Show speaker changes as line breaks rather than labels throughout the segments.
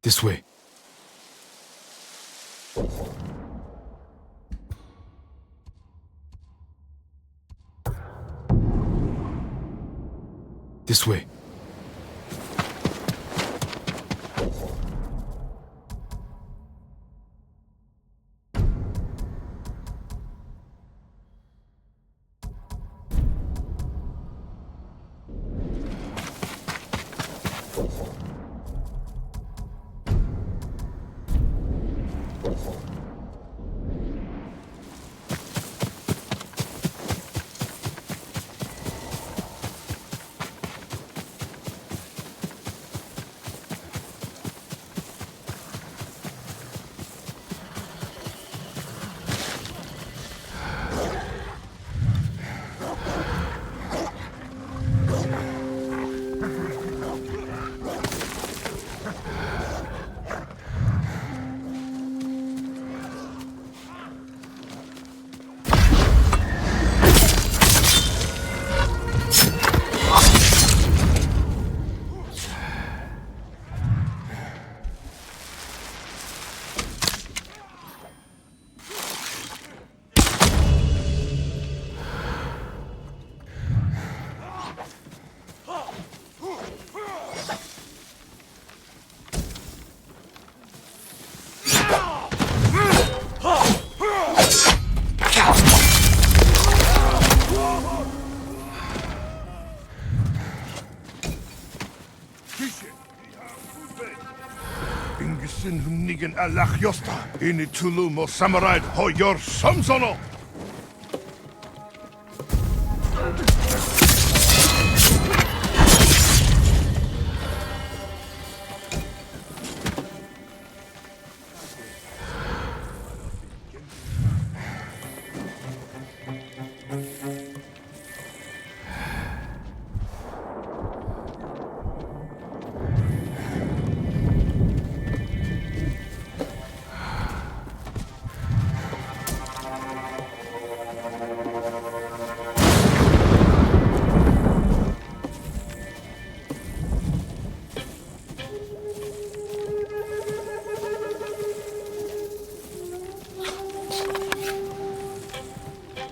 This way. This way.
Ingisin hunnigen alach josta. Ini tulu mo samurai ho yor samsono.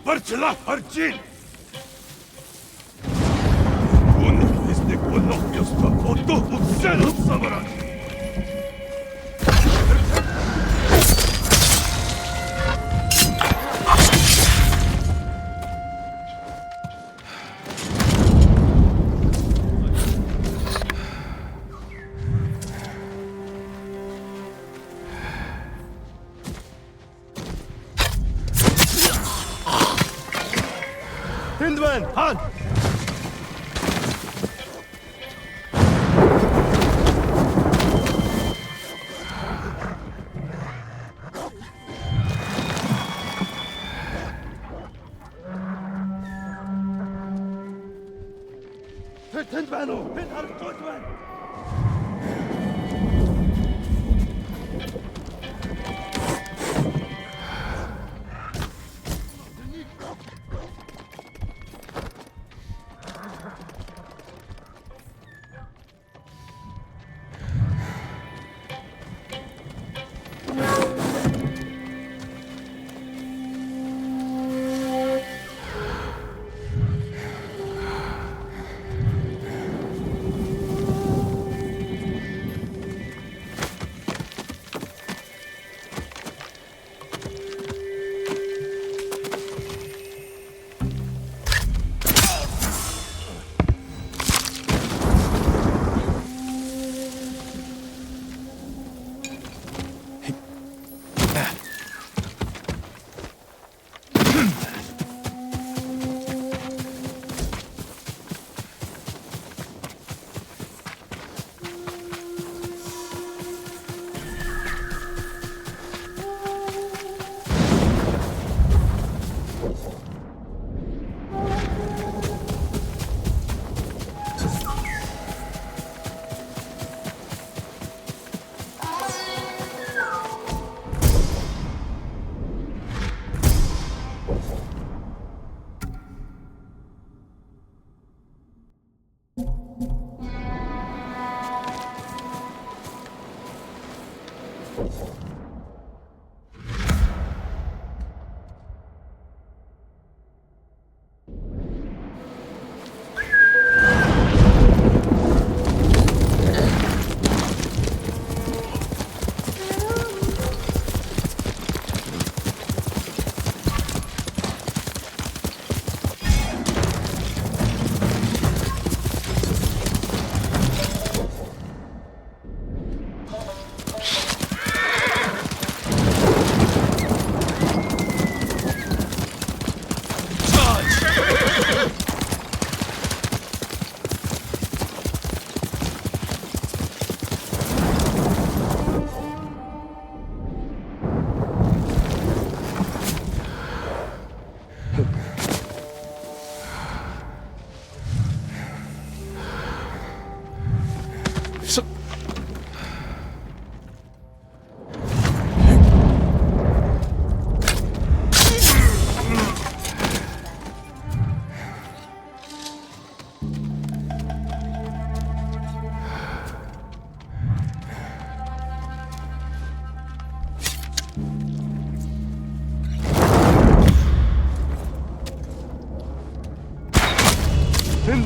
Varçıla harcin! Un istek olok yosta oto utsel samurai!
Hindman, Han! Hindman! Hindman!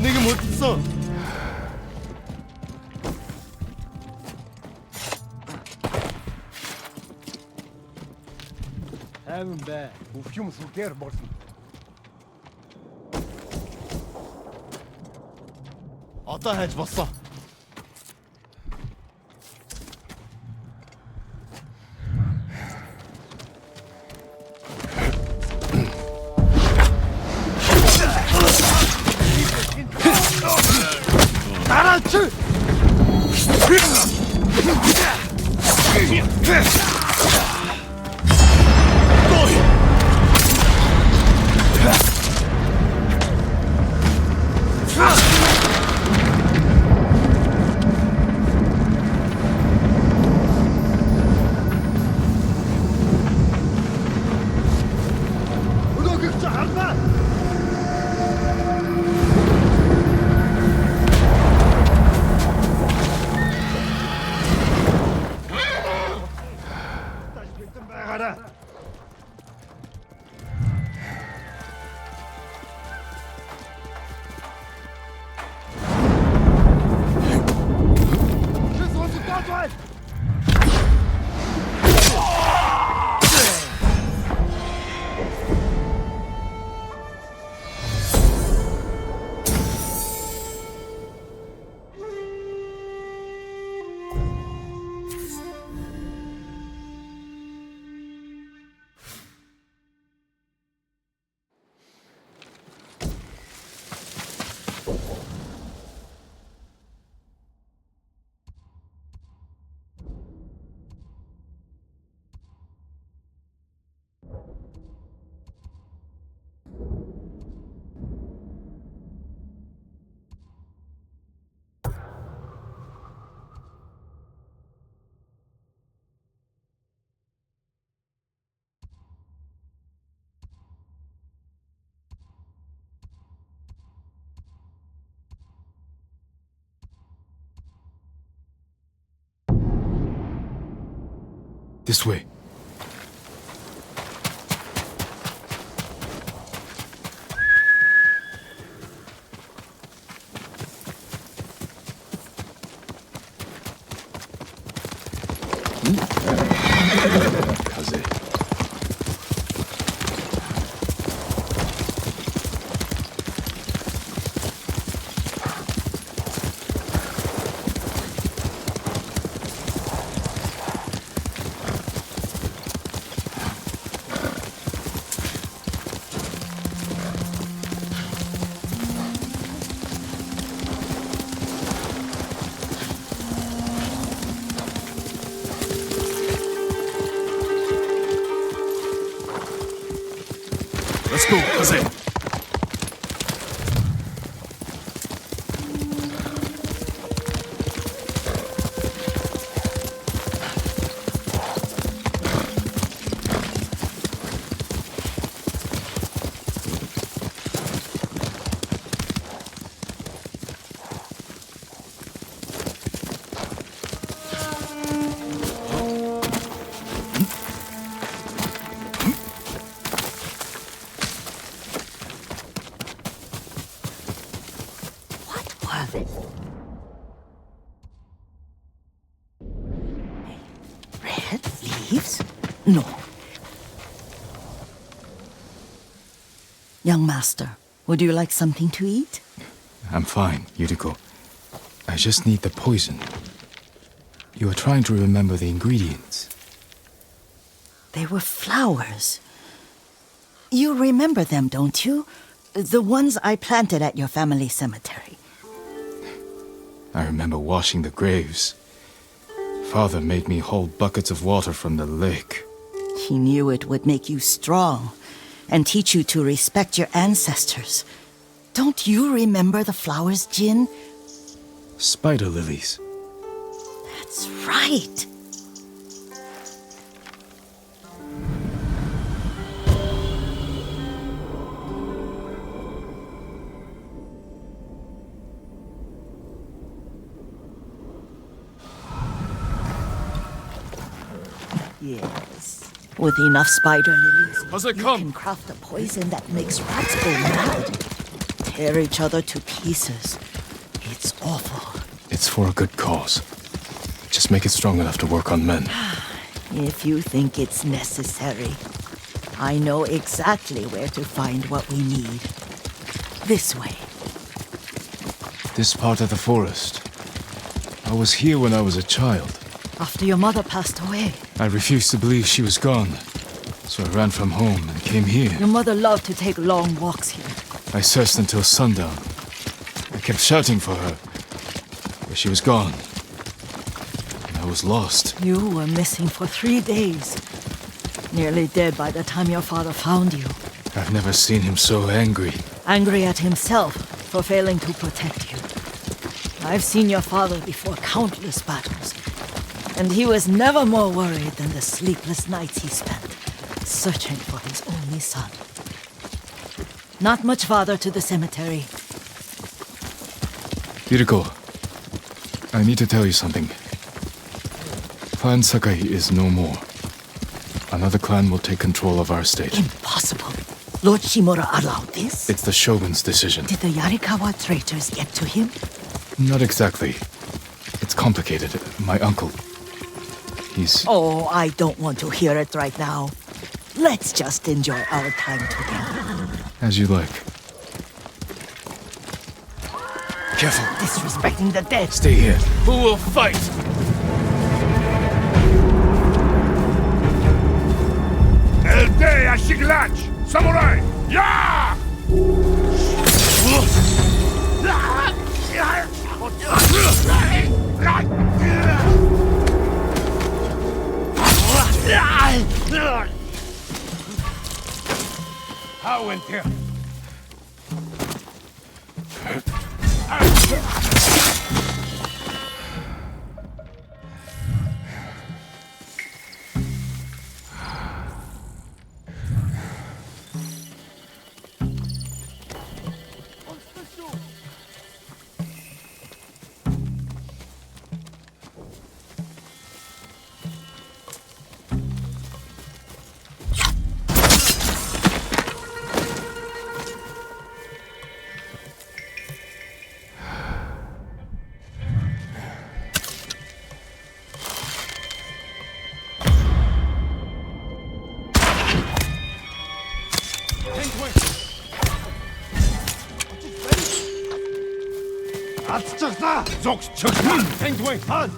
분위기 못 있어. Hemen be. Ufkum sulker borsun. Ata heç bassa. Tarançı!
This way. Kaze. Let's go, Kaze.
Red leaves? No. Young master, would you like something to eat?
I'm fine, Yuriko. I just need the poison. You are trying to remember the ingredients.
They were flowers. You remember them, don't you? The ones I planted at your family cemetery.
I remember washing the graves. Father made me hold buckets of water from the lake.
He knew it would make you strong and teach you to respect your ancestors. Don't you remember the flowers, Jin?
Spider lilies.
That's right. Yes. With enough spider lilies,
How's it
you
come?
can craft a poison that makes rats go mad. tear each other to pieces. It's awful.
It's for a good cause. Just make it strong enough to work on men.
If you think it's necessary, I know exactly where to find what we need. This way.
This part of the forest. I was here when I was a child.
After your mother passed away.
I refused to believe she was gone. So I ran from home and came here.
Your mother loved to take long walks here.
I searched until sundown. I kept shouting for her. But she was gone. And I was lost.
You were missing for 3 days. Nearly dead by the time your father found you.
I've never seen him so angry.
Angry at himself for failing to protect you. I've seen your father before countless battles. And he was never more worried than the sleepless nights he spent searching for his only son. Not much farther to the cemetery.
Hiriko, I need to tell you something. Clan Sakai is no more. Another clan will take control of our state.
Impossible. Lord Shimura allowed this?
It's the Shogun's decision.
Did the Yarikawa traitors get to him?
Not exactly. It's complicated. My uncle, he's...
Oh, I don't want to hear it right now. Let's just enjoy our time together.
As you like. Careful.
Disrespecting the dead.
Stay here. Who will fight?
Elde Ashiglach! Samurai! Ya! How went here? Zog's Tsushima!
Tengway, Han!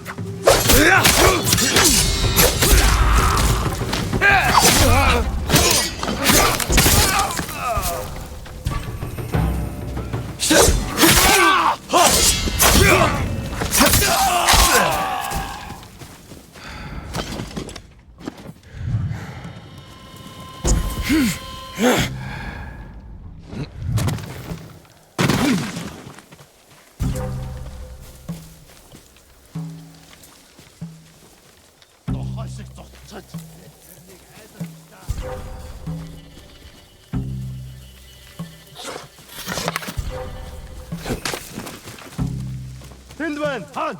Hindman, Han!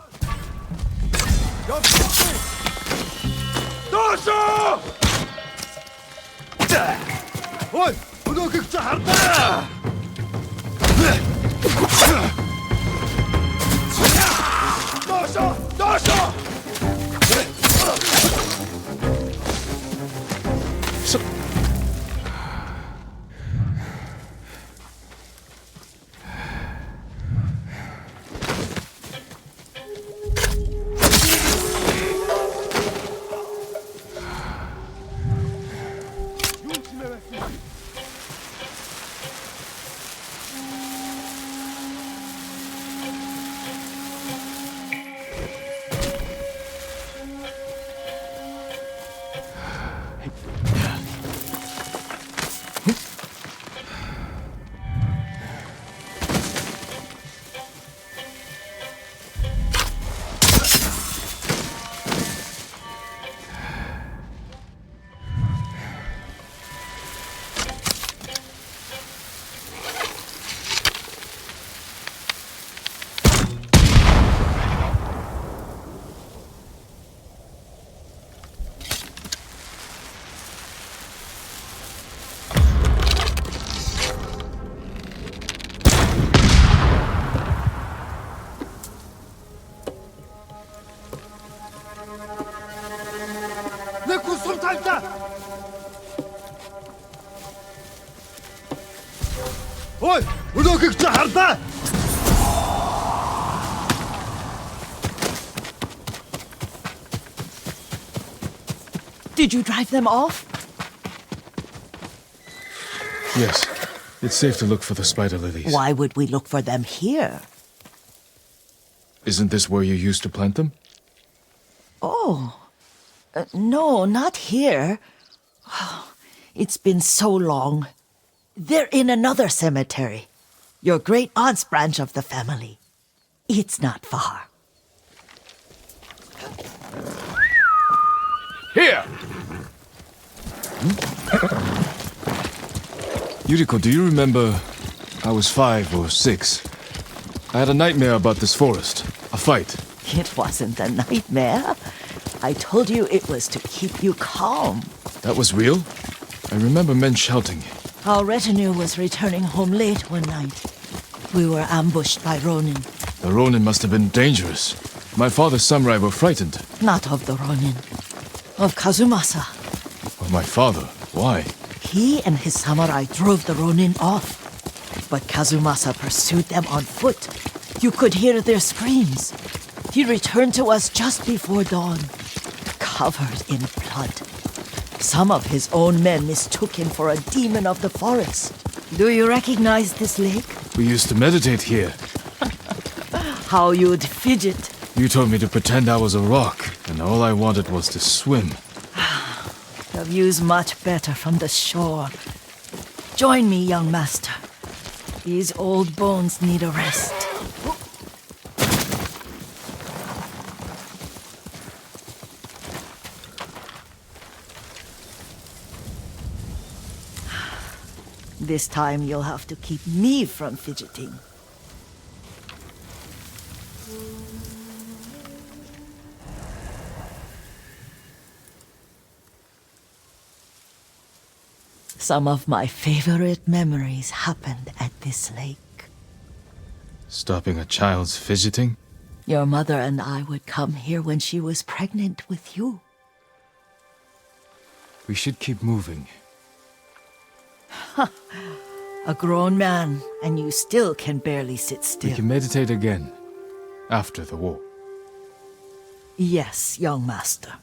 Doso!
Ой, өнөө гихч хардаа!
Doso! Doso!
Ой, өнөөхийг чи хардаа.
Did you drive them off?
Yes. It's safe to look for the spider lilies.
Why would we look for them here?
Isn't this where you used to plant them?
Oh. No, not here. It's been so long. They're in another cemetery. Your great aunt's branch of the family. It's not far.
Here! Yuriko, do you remember? I was 5 or 6. I had a nightmare about this forest. A fight.
It wasn't a nightmare. I told you it was to keep you calm.
That was real? I remember men shouting.
Our retinue was returning home late one night. We were ambushed by Ronin.
The Ronin must have been dangerous. My father's samurai were frightened.
Not of the Ronin. Of Kazumasa.
Of my father? Why?
He and his samurai drove the Ronin off. But Kazumasa pursued them on foot. You could hear their screams. He returned to us just before dawn, covered in blood. Some of his own men mistook him for a demon of the forest. Do you recognize this lake?
We used to meditate here.
How you'd fidget.
You told me to pretend I was a rock, and all I wanted was to swim.
The view's much better from the shore. Join me, young master. These old bones need a rest. This time you'll have to keep me from fidgeting. Some of my favorite memories happened at this lake.
Stopping a child's fidgeting?
Your mother and I would come here when she was pregnant with you.
We should keep moving.
A grown man, and you still can barely sit
We
still.
can meditate again. After the war.
Yes, young master.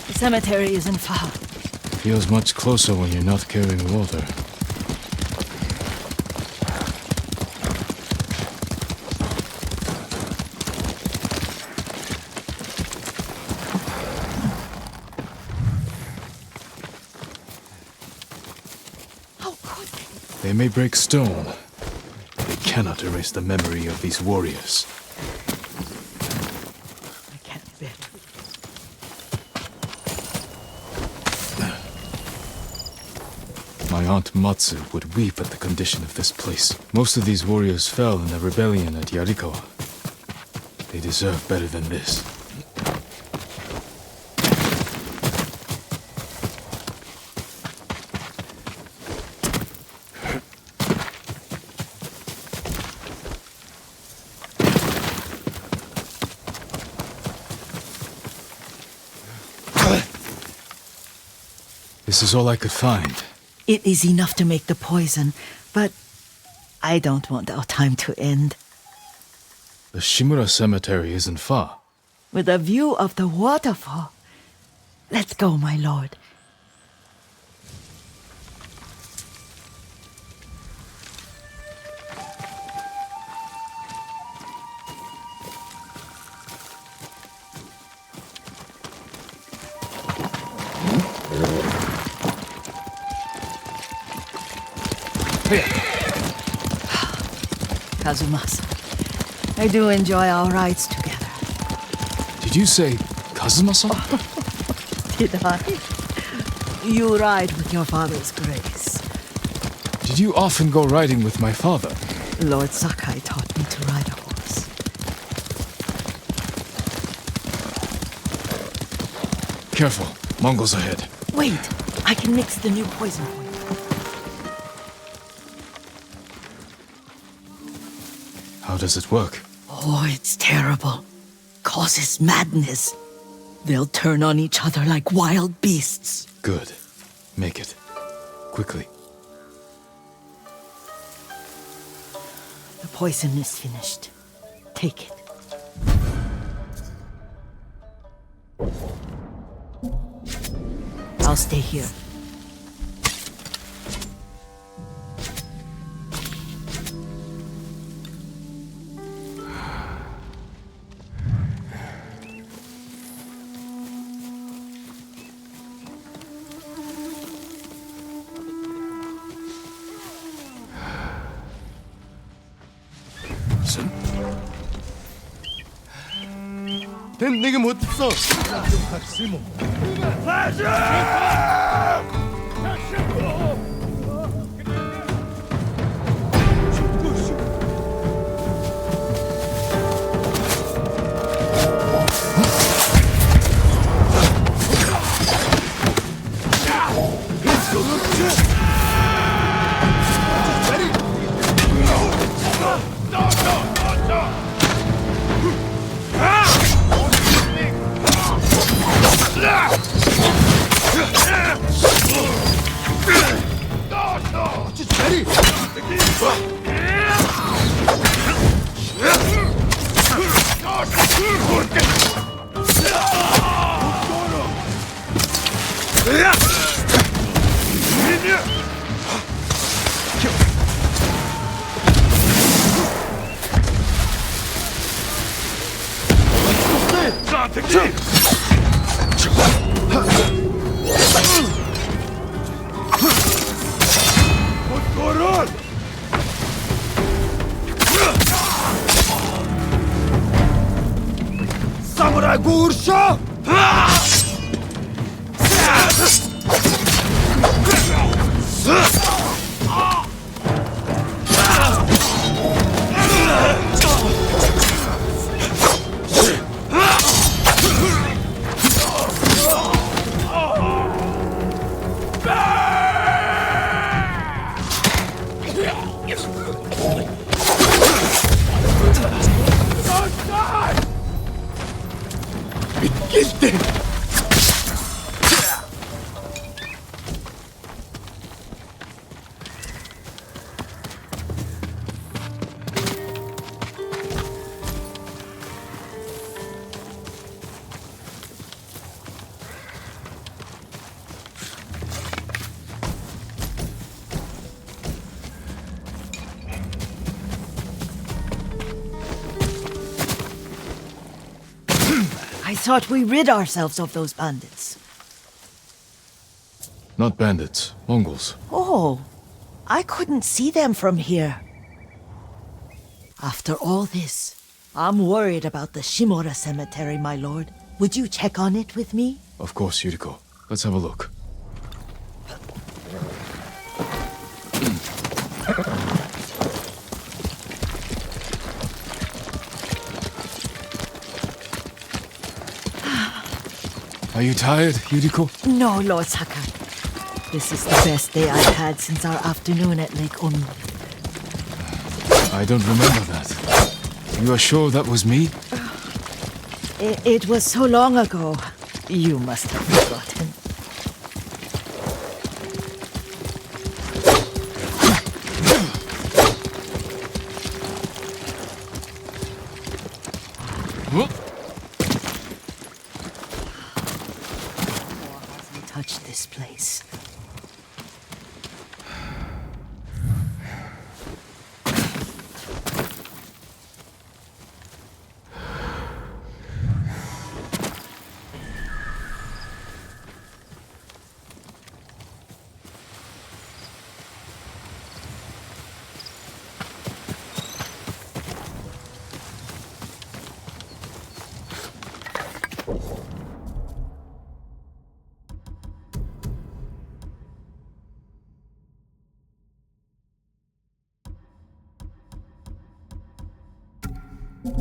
The cemetery isn't far.
Feels much closer when you're not carrying water.
How could they?
They may break stone. They cannot erase the memory of these warriors.
I can't bear it.
My aunt Matsu would weep at the condition of this place. Most of these warriors fell in the rebellion at Yarikawa. They deserve better than this. This is all I could find.
It is enough to make the poison, but I don't want our time to end.
The Shimura Cemetery isn't far.
With a view of the waterfall. Let's go, my lord. Kazumasa, I do enjoy our rides together.
Did you say Kazuma-san?
Did I? You ride with your father's grace.
Did you often go riding with my father?
Lord Sakai taught me to ride a horse.
Careful, Mongols ahead.
Wait, I can mix the new poison for you.
How does it work?
Oh, it's terrible. Causes madness. They'll turn on each other like wild beasts.
Good. Make it. Quickly.
The poison is finished. Take it. I'll stay here.
댐 내게 못했어. 사무라이 구르쇼!
I thought we rid ourselves of those bandits.
Not bandits, Mongols.
Oh, I couldn't see them from here. After all this, I'm worried about the Shimura cemetery, my lord. Would you check on it with me?
Of course, Yuriko. Let's have a look. Are you tired, Yuriko?
No, Lord Sakai. This is the best day I've had since our afternoon at Lake Omi.
I don't remember that. You are sure that was me?
It was so long ago. You must have forgotten. Touch this place. You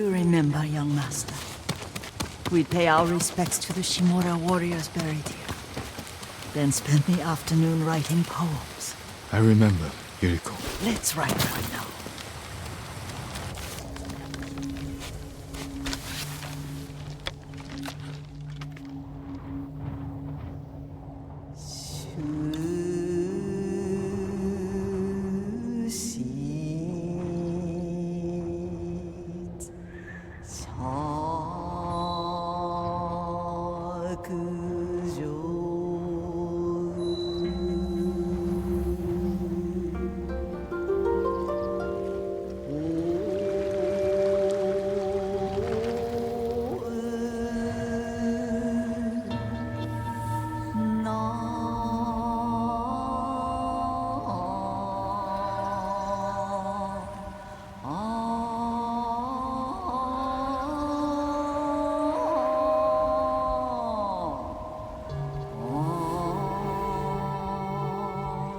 remember, young master. We'd pay our respects to the Shimura warriors buried here. Then spend the afternoon writing poems.
I remember, Yuriko.
Let's write one now.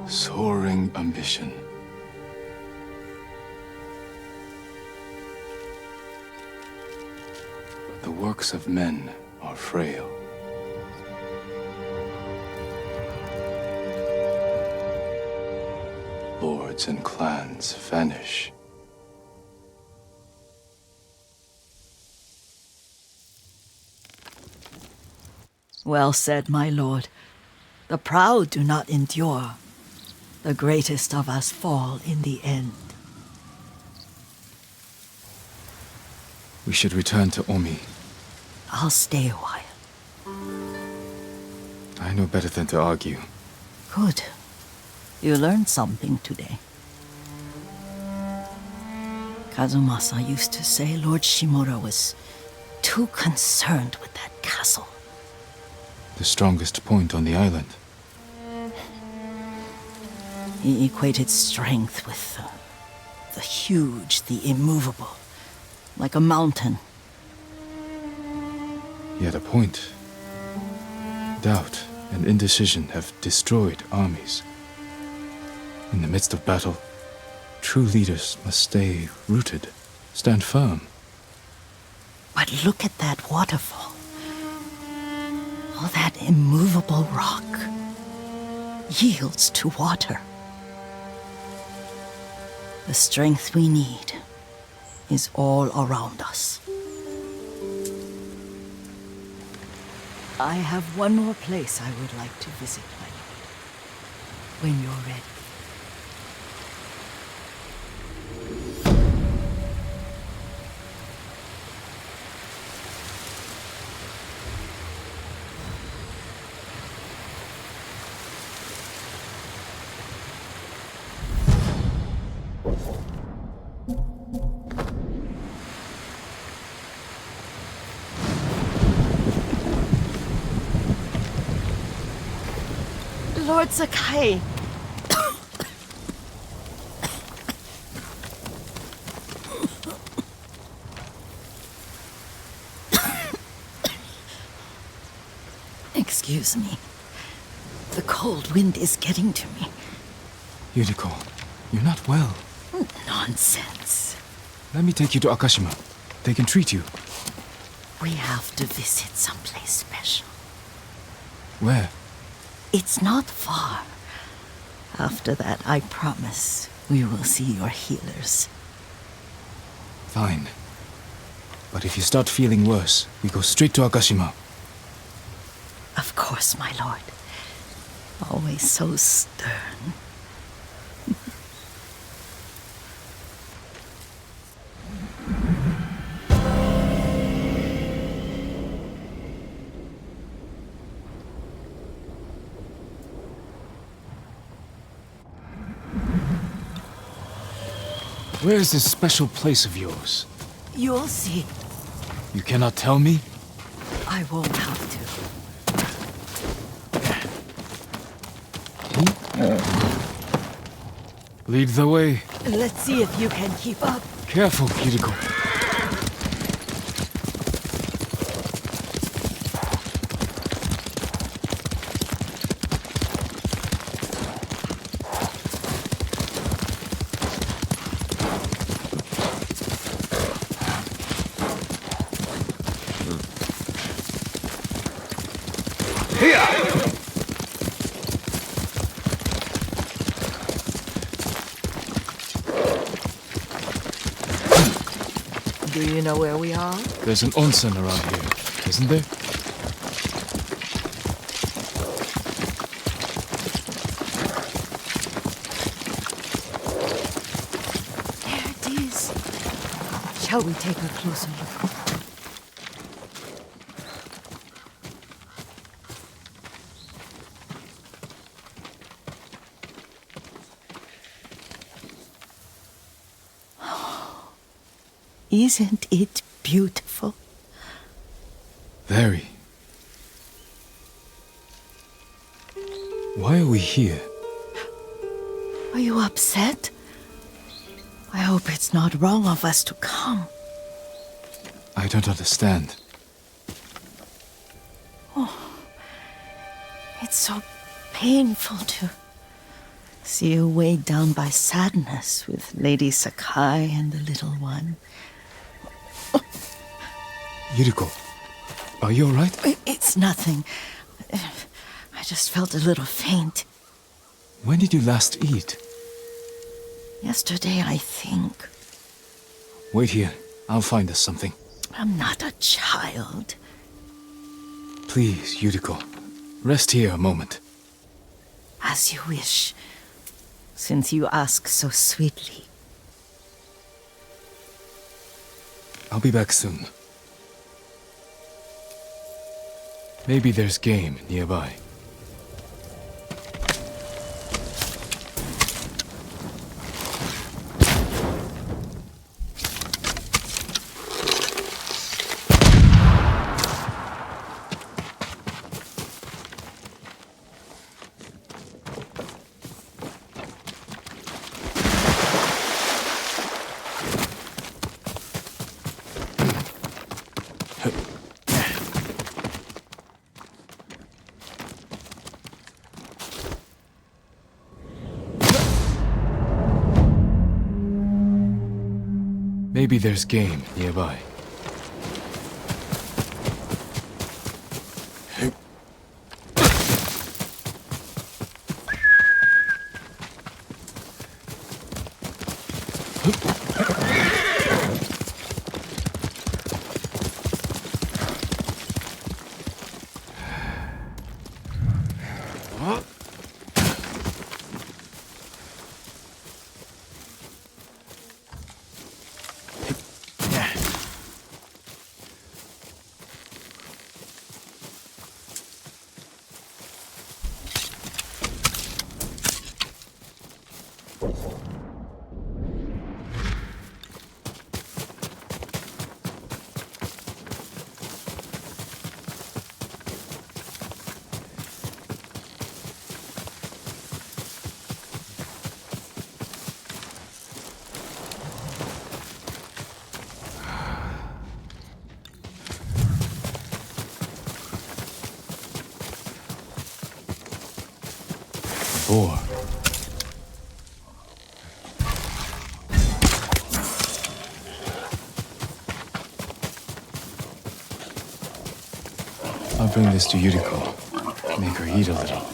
Soaring ambition. The works of men are frail. Lords and clans vanish.
Well said, my lord. The proud do not endure. The greatest of us fall in the end.
We should return to Omi.
I'll stay a while.
I know better than to argue.
Good. You learned something today. Kazumasa used to say Lord Shimura was too concerned with that castle.
The strongest point on the island.
He equated strength with the huge, the immovable, like a mountain.
He had a point. Doubt and indecision have destroyed armies. In the midst of battle, true leaders must stay rooted, stand firm.
But look at that waterfall. All that immovable rock yields to water. The strength we need is all around us. I have one more place I would like to visit, my lord. When you're ready. Lord Sakai. Excuse me. The cold wind is getting to me.
Yuriko, you're not well.
Nonsense.
Let me take you to Akashima. They can treat you.
We have to visit someplace special.
Where?
It's not far. After that, I promise we will see your healers.
Fine. But if you start feeling worse, we go straight to Akashima.
Of course, my lord. Always so stern.
Where is this special place of yours?
You'll see.
You cannot tell me?
I won't have
Lead the way.
to. Let's see if you can keep up.
Careful, Yuriko.
Do you know where we are?
There's an onsen around here, isn't there?
There it is. Shall we take a closer look? Isn't it beautiful?
Very. Why are we here?
Are you upset? I hope it's not wrong of us to come.
I don't understand.
It's so painful to see you weighed down by sadness with Lady Sakai and the little one.
Yuriko, are you alright?
It's nothing. I just felt a little faint.
When did you last eat?
Yesterday, I think.
Wait here. I'll find us something.
I'm not a child.
Please, Yuriko. Rest here a moment.
As you wish, since you ask so sweetly.
I'll be back soon. Maybe there's game nearby. Maybe there's game nearby. Boar. I'll bring this to Yuriko. Make her eat a little.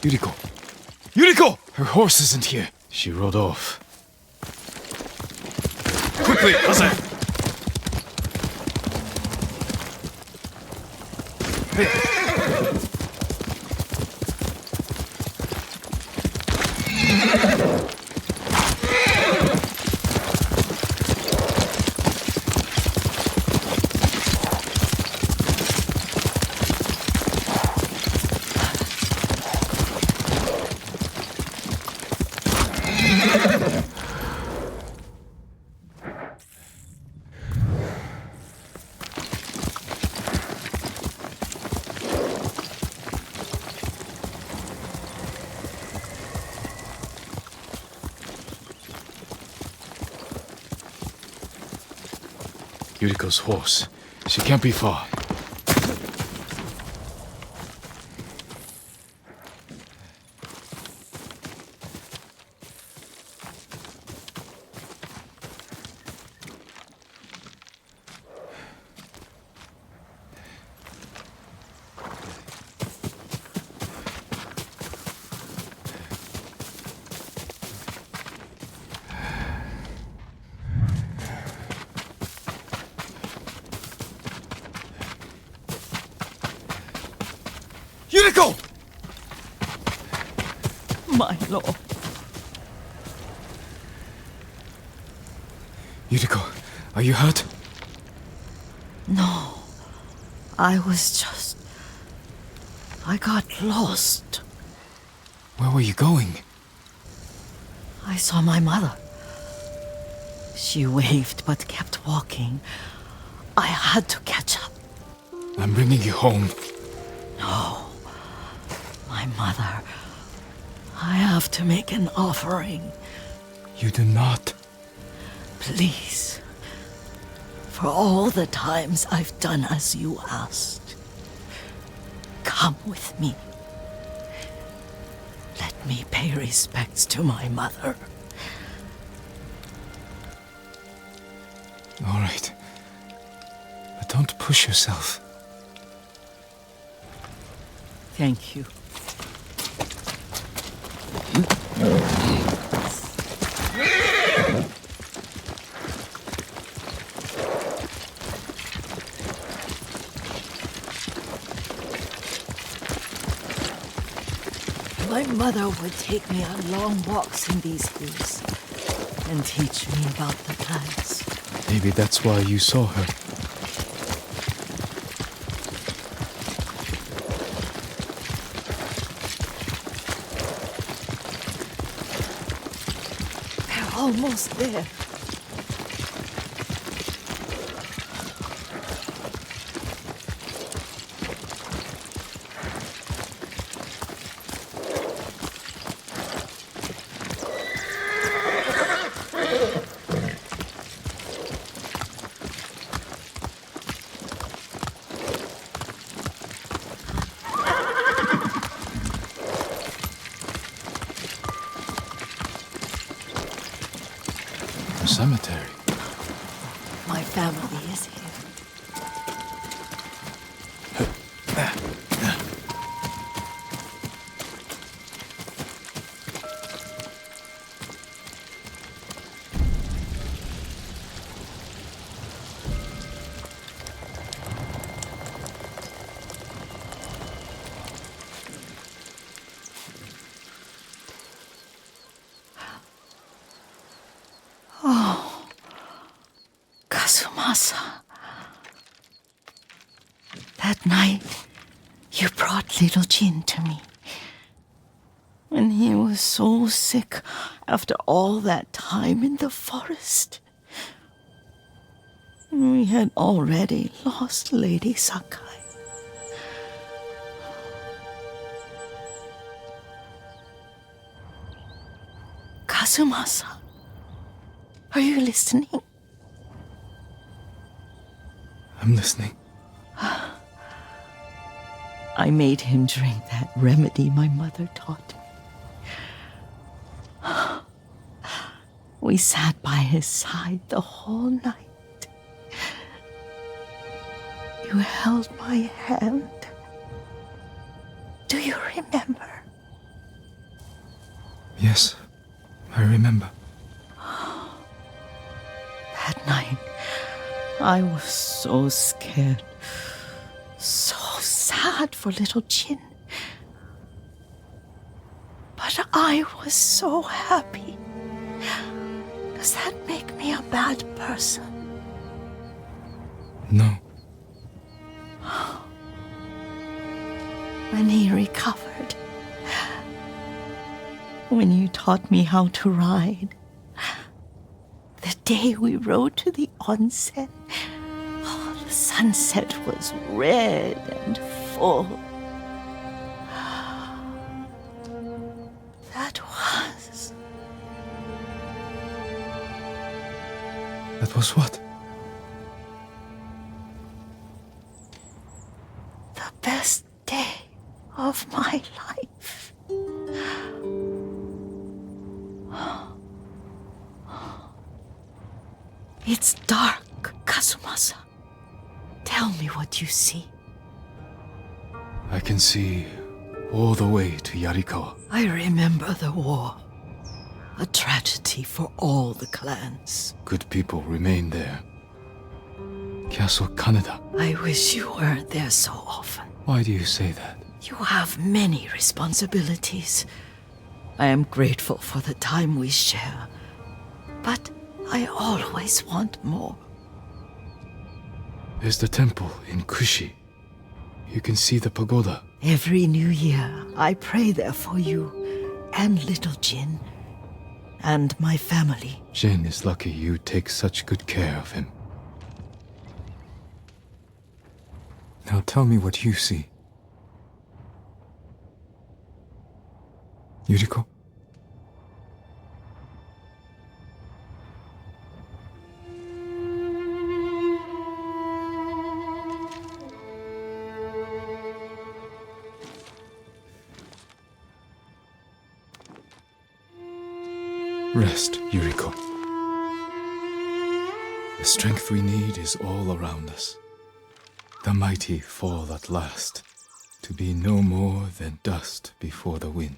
Yuriko! Yuriko! Her horse isn't here. She rode off. Quickly, Haze! Yuriko's horse. She can't be far.
my lord.
Yuriko, are you hurt?
No, I got lost.
Where were you going?
I saw my mother. She waved but kept walking. I had to catch up.
I'm bringing you home.
No, my mother. I have to make an offering.
You do not.
Please. For all the times I've done as you asked. Come with me. Let me pay respects to my mother.
All right. But don't push yourself.
Thank you. My mother would take me on long walks in these hills and teach me about the plants.
Maybe that's why you saw her.
We're almost there.
A cemetery.
My family is here. Kazumasa. That night, you brought little Jin to me. When he was so sick after all that time in the forest. We had already lost Lady Sakai. Kazumasa, are you listening?
I'm listening.
I made him drink that remedy my mother taught me. We sat by his side the whole night. You held my hand. Do you remember?
Yes, I remember.
That night, I was so scared, so sad for little Jin. But I was so happy. Does that make me a bad person?
No.
When he recovered, when you taught me how to ride, the day we rode to the onsen, the sunset was red and full.
That was what?
The best day of my life. It's dark, Kazumasa. Tell me what you see.
I can see all the way to Yarikawa.
I remember the war. A tragedy for all the clans.
Good people remain there. Castle Kaneda.
I wish you weren't there so often.
Why do you say that?
You have many responsibilities. I am grateful for the time we share, but I always want more.
There's the temple in Kushi. You can see the pagoda.
Every new year, I pray there for you and little Jin and my family.
Jin is lucky you take such good care of him. Now tell me what you see. Yuriko? Rest, Yuriko. The strength we need is all around us. The mighty fall at last, to be no more than dust before the wind.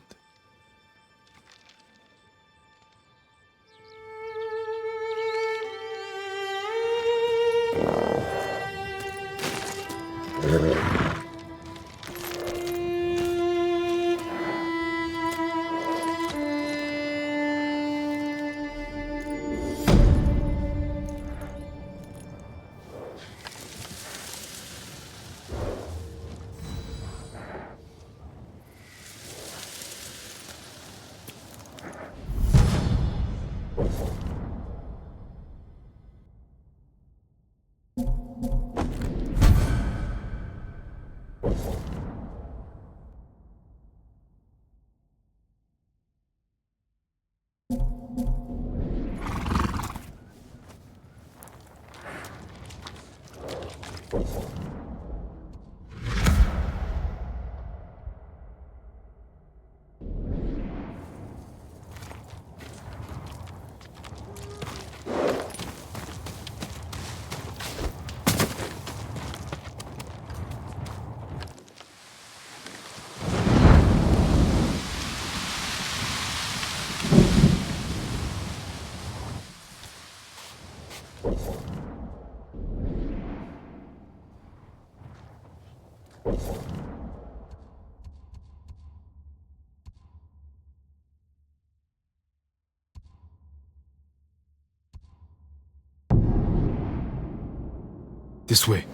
This way.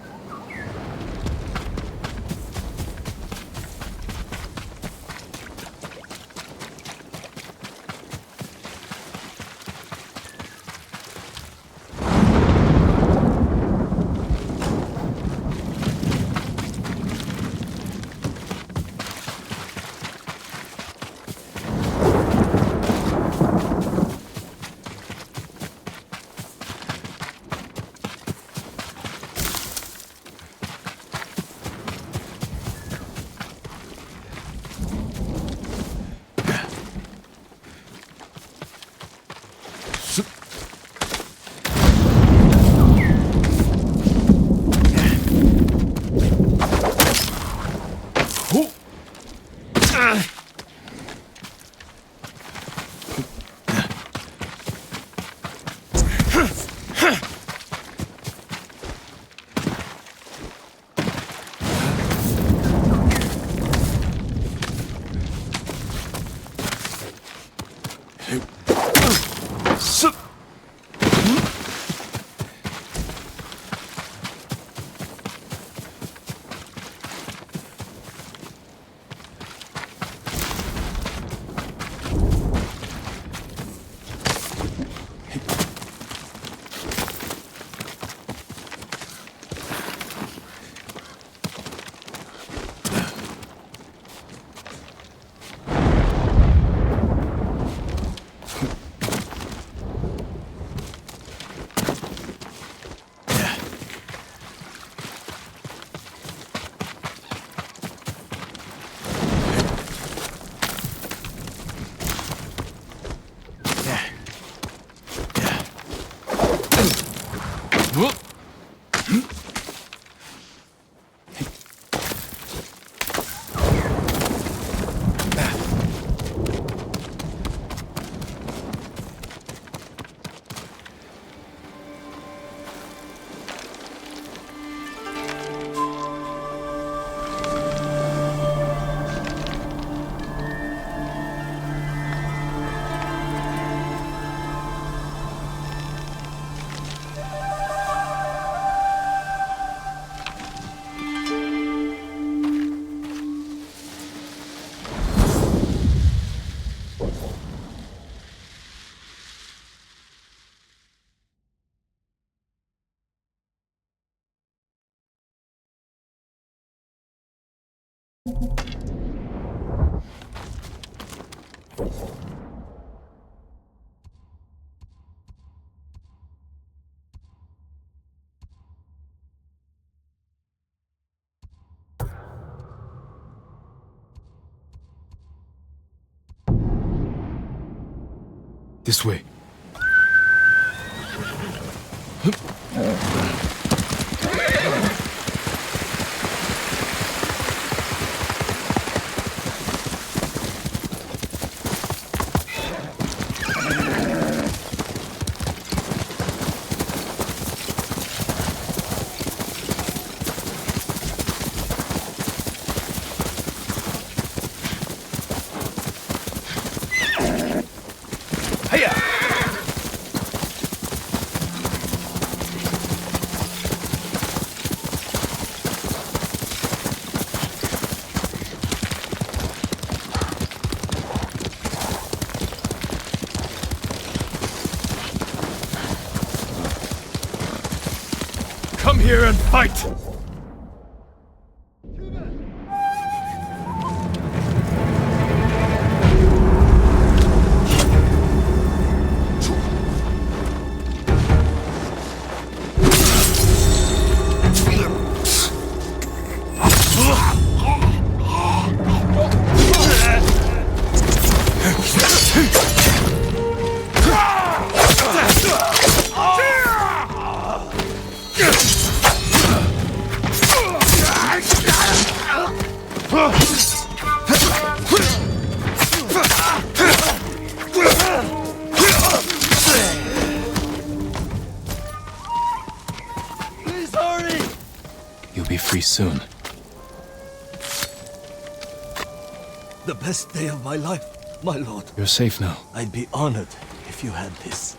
This way.
Come here and fight! Please hurry!
You'll be free soon.
The best day of my life, my lord.
You're safe now.
I'd be honored if you had this.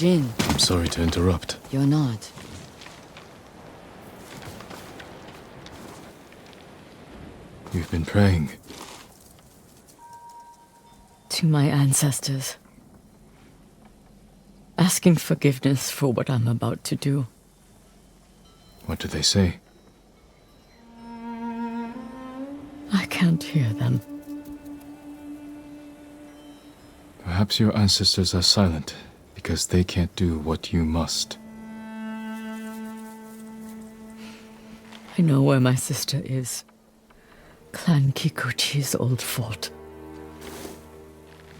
Jin,
I'm sorry to interrupt.
you're not.
You've been praying.
To my ancestors.
asking forgiveness for what I'm about to do.
What do they say?
I can't hear them.
Perhaps your ancestors are silent because they can't do what you must.
I know where my sister is. Clan Kikuchi's old fort.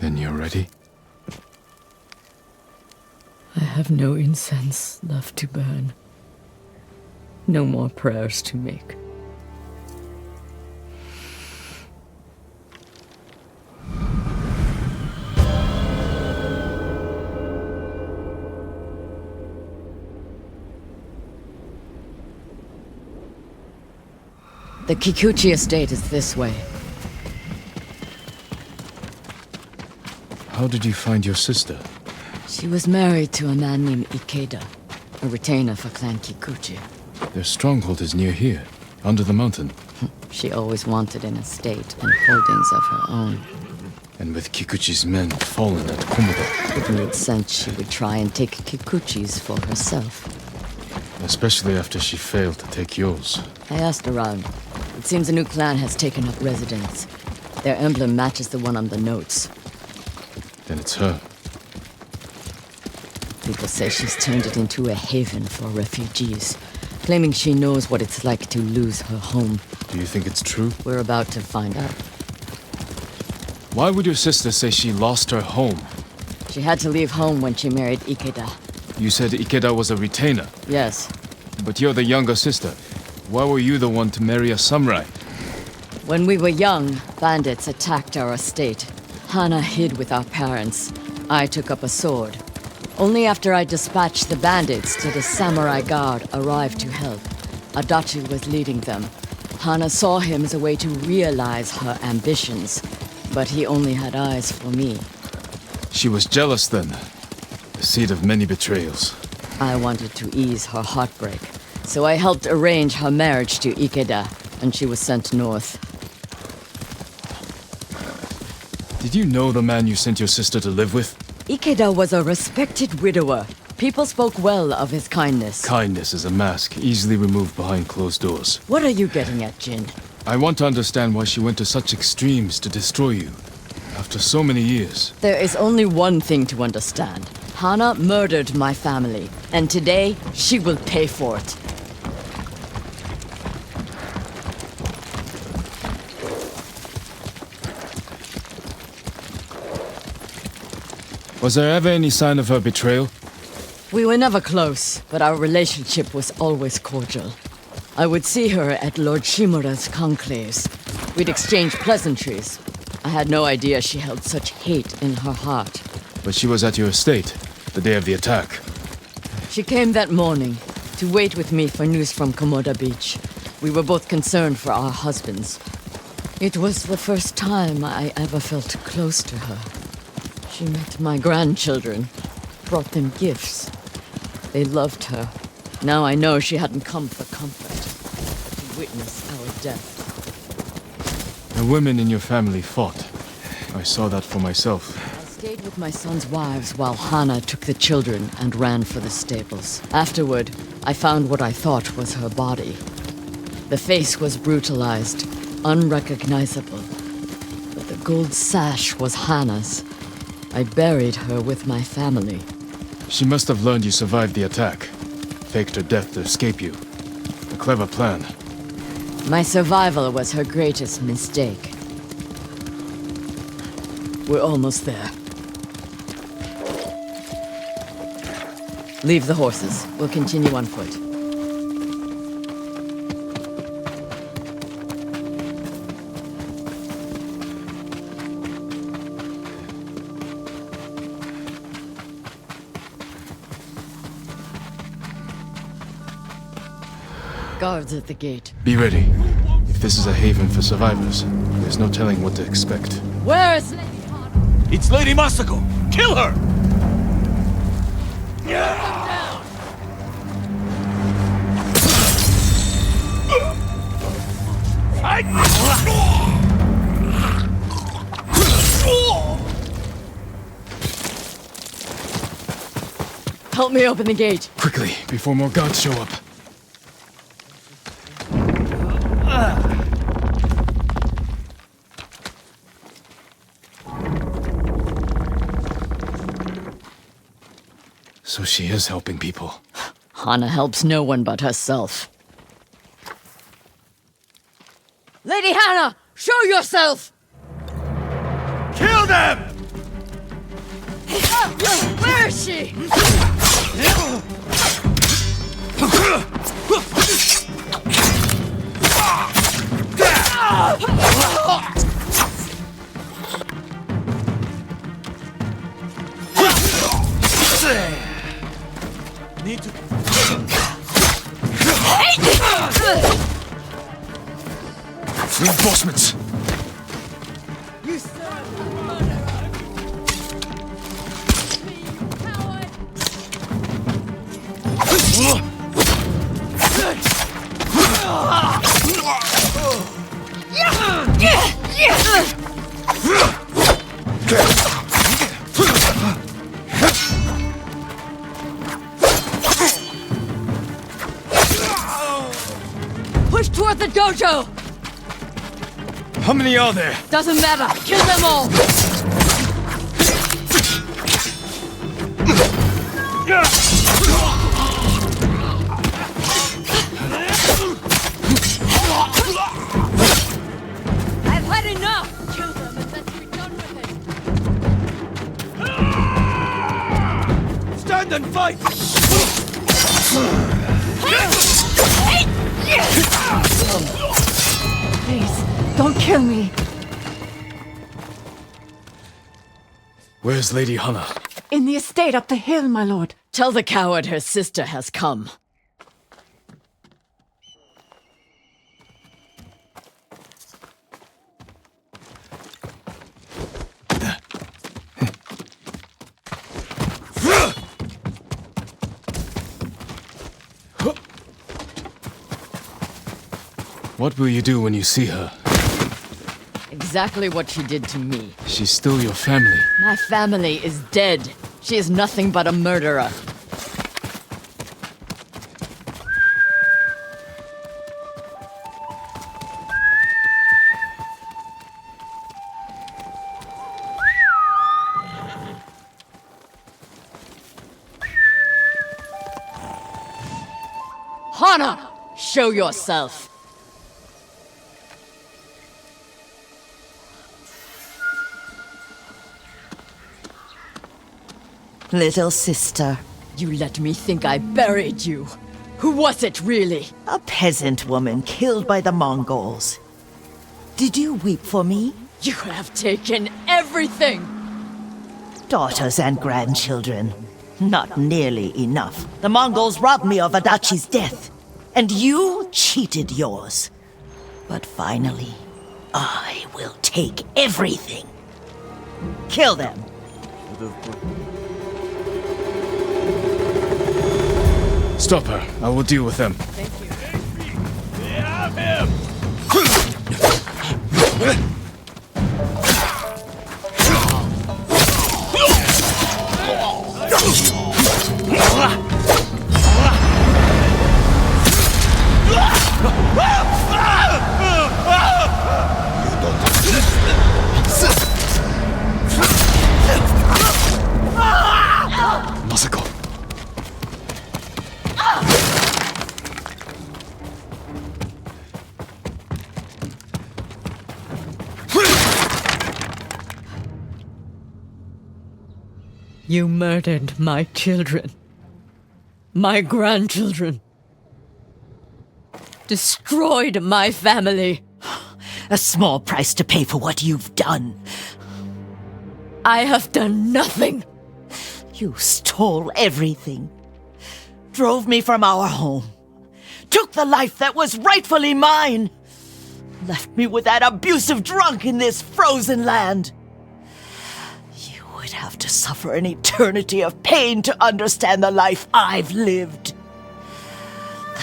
Then you're ready?
I have no incense left to burn. No more prayers to make. The Kikuchi estate is this way.
How did you find your sister?
She was married to a man named Ikeda, a retainer for Clan Kikuchi.
Their stronghold is near here, under the mountain.
She always wanted an estate and holdings of her own.
And with Kikuchi's men fallen at Komoda.
It made sense she would try and take Kikuchi's for herself.
Especially after she failed to take yours.
I asked around. It seems a new clan has taken up residence. Their emblem matches the one on the notes.
Then it's her.
People say she's turned it into a haven for refugees, claiming she knows what it's like to lose her home.
Do you think it's true?
We're about to find out.
Why would your sister say she lost her home?
She had to leave home when she married Ikeda.
You said Ikeda was a retainer,
Yes.
but you're the younger sister. Why were you the one to marry a samurai?
When we were young, bandits attacked our estate. Hana hid with our parents. I took up a sword. Only after I dispatched the bandits did a samurai guard arrive to help. Adachi was leading them. Hana saw him as a way to realize her ambitions, but he only had eyes for me.
She was jealous then. The seed of many betrayals.
I wanted to ease her heartbreak, so I helped arrange her marriage to Ikeda, and she was sent north.
Did you know the man you sent your sister to live with?
Ikeda was a respected widower. People spoke well of his kindness.
Kindness is a mask, easily removed behind closed doors.
What are you getting at, Jin?
I want to understand why she went to such extremes to destroy you. After so many years.
There is only one thing to understand. Hana murdered my family, and today she will pay for it.
Was there ever any sign of her betrayal?
We were never close, but our relationship was always cordial. I would see her at Lord Shimura's conclaves. We'd exchange pleasantries. I had no idea she held such hate in her heart.
But she was at your estate, the day of the attack.
She came that morning to wait with me for news from Komoda Beach. We were both concerned for our husbands. It was the first time I ever felt close to her. She met my grandchildren, brought them gifts. They loved her. Now I know she hadn't come for comfort, but to witness our death.
The women in your family fought. I saw that for myself.
I stayed with my son's wives while Hana took the children and ran for the stables. Afterward, I found what I thought was her body. The face was brutalized, unrecognizable. But the gold sash was Hana's. I buried her with my family.
She must have learned you survived the attack. Faked her death to escape you. A clever plan.
My survival was her greatest mistake. We're almost there. Leave the horses. We'll continue on foot. Guards at the gate.
Be ready. If this is a haven for survivors, there's no telling what to expect.
Where is Lady Hana?
It's Lady Masako! Kill her!
Help me open the gate.
Quickly, before more guards show up. So she is helping people.
Hana helps no one but herself. Lady Hannah, show yourself!
Kill them!
Where is she?
Need to...
Reinforcements!
You serve the murderer! You coward! Push toward the dojo!
How many are there?
Doesn't matter. Kill them all. I've had enough. Kill them and let's be done with it.
Stand and fight!
Please, don't kill me.
Where's Lady Hannah?
In the estate up the hill, my lord.
Tell the coward her sister has come.
What will you do when you see her?
Exactly what she did to me.
She's still your family.
My family is dead. She is nothing but a murderer. Hana, show yourself.
Little sister.
You let me think I buried you. Who was it, really?
A peasant woman killed by the Mongols. Did you weep for me?
You have taken everything!
Daughters and grandchildren. Not nearly enough. The Mongols robbed me of Adachi's death. And you cheated yours. But finally, I will take everything. Kill them.
Stop her. I will deal with them.
We have him!
Masako.
You murdered my children. My grandchildren. Destroyed my family.
A small price to pay for what you've done.
I have done nothing.
You stole everything. Drove me from our home. Took the life that was rightfully mine. Left me with that abusive drunk in this frozen land. You would have to suffer an eternity of pain to understand the life I've lived.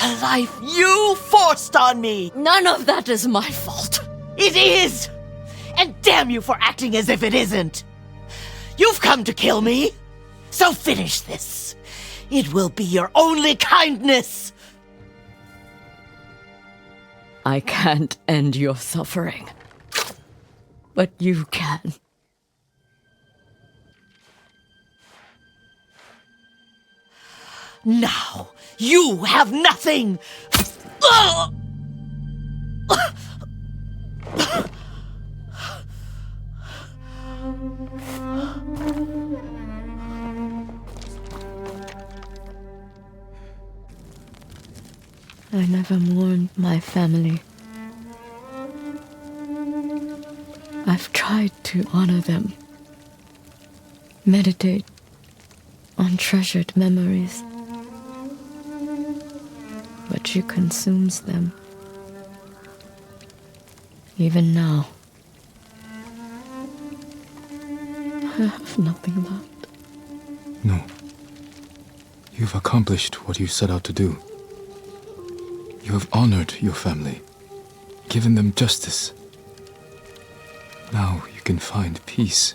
The life you forced on me.
None of that is my fault.
It is! And damn you for acting as if it isn't. You've come to kill me. So finish this. It will be your only kindness!
I can't end your suffering. But you can.
Now, you have nothing!
I never mourned my family. I've tried to honor them, meditate on treasured memories, but she consumes them. Even now, I have nothing left.
No. You've accomplished what you set out to do. You have honored your family, given them justice. Now you can find peace.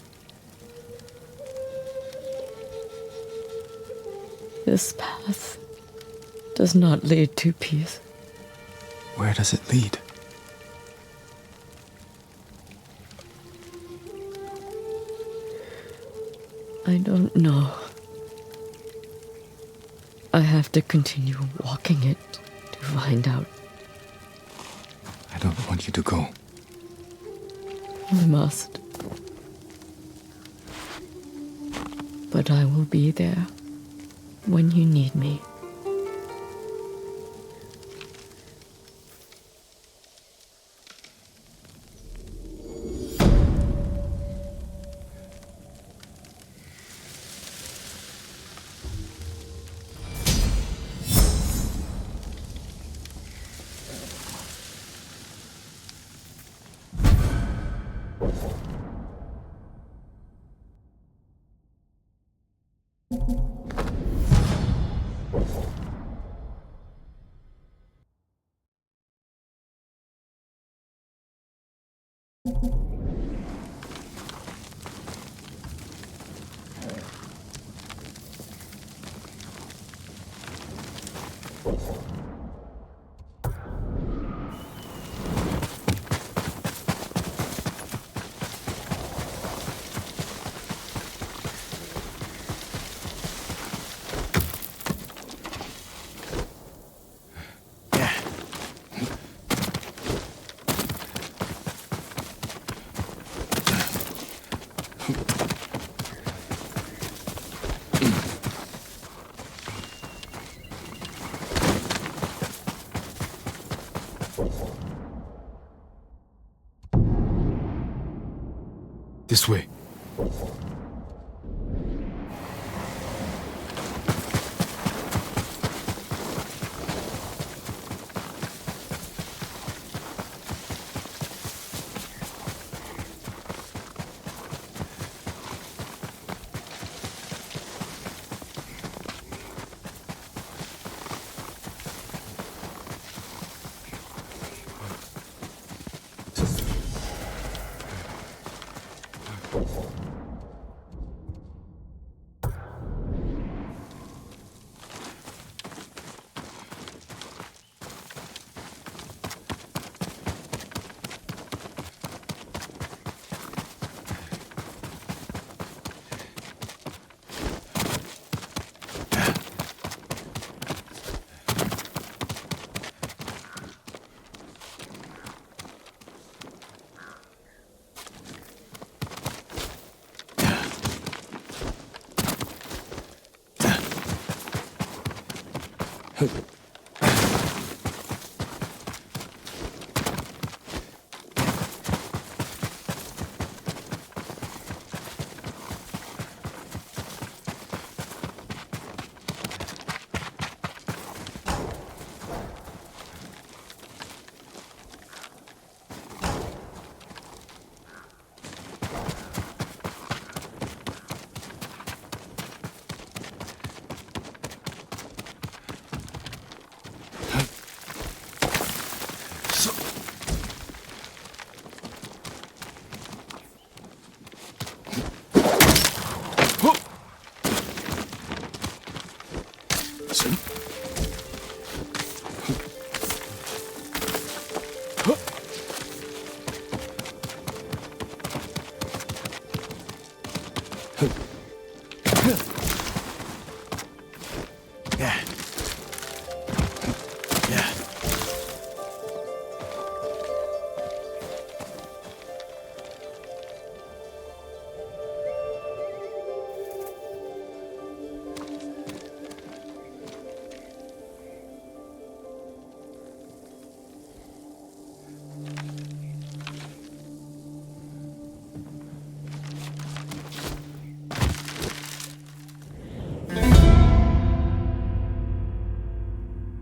This path does not lead to peace.
Where does it lead?
I don't know. I have to continue walking it to find out.
I don't want you to go.
I must. But I will be there when you need me.
This way.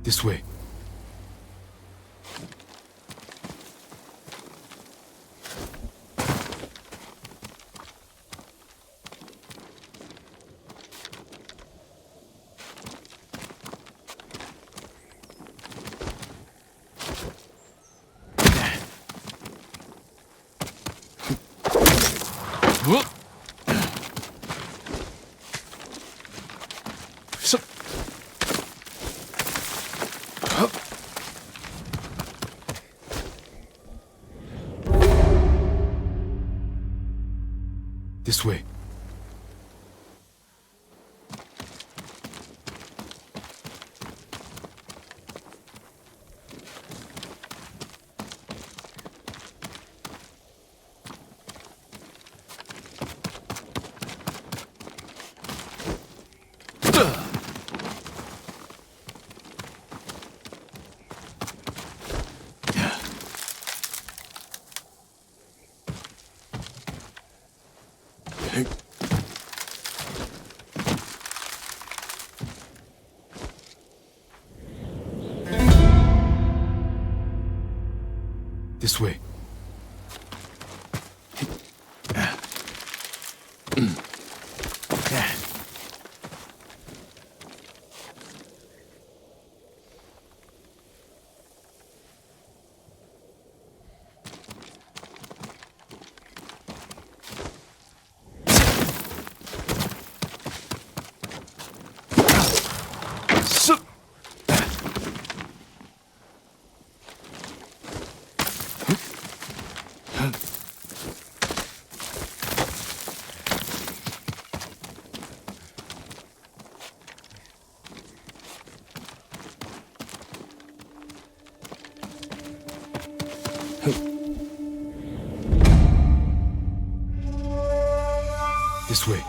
This way. This way. This way. This way.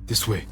This way.